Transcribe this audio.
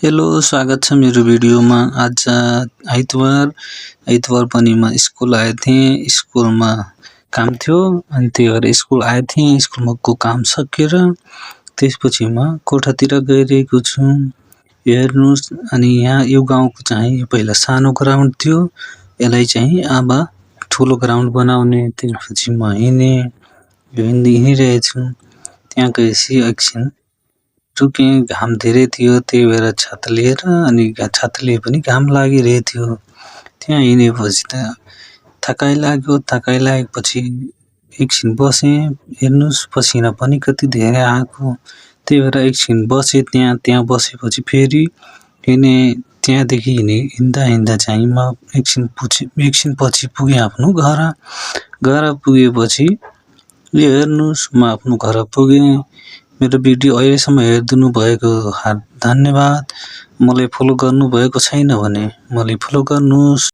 Hello, स्वागत छ मेरो भिडियोमा। आज आइतबार पनि म स्कुल आए थिएँ। स्कुलमा काम थियो अनि त्यही भएर स्कुल आए थिएँ। स्कुलको काम सकेर त्यसपछि म कोठातिर गइरहेको छु। हेर्नुहोस्, अनि यहाँ यो गाउँको चाहिँ पहिला सानो ग्राउन्ड थियो। यसलाई चाहिँ अब ठुलो ग्राउन्ड बनाउने। त्यसपछि म हिँडिरहेछु। त्यहाँ गएपछि एकछिन रुकेँ, घाम धेरै थियो त्यही भएर छाता लिएर, अनि छाता लिए पनि घाम लागिरहेको थियो। त्यहाँ हिँडेपछि त थकाइ लागेपछि एकछिन बसेँ। हेर्नुहोस्, पसिना पनि कति धेरै आएको। त्यही भएर एकछिन बसेँ त्यहाँ बसेपछि फेरि हिँडेँ। त्यहाँदेखि हिँड्दा चाहिँ म एकछिन पछि पुगेँ आफ्नो घर। घर पुगेपछि हेर्नुहोस्, म आफ्नो घर पुगेँ। मेरो भिडियो अहिलेसम्म हेरिदिनु भएको धन्यवाद। मलाई फलो गर्नुभएको छैन भने मलाई फलो गर्नुहोस्।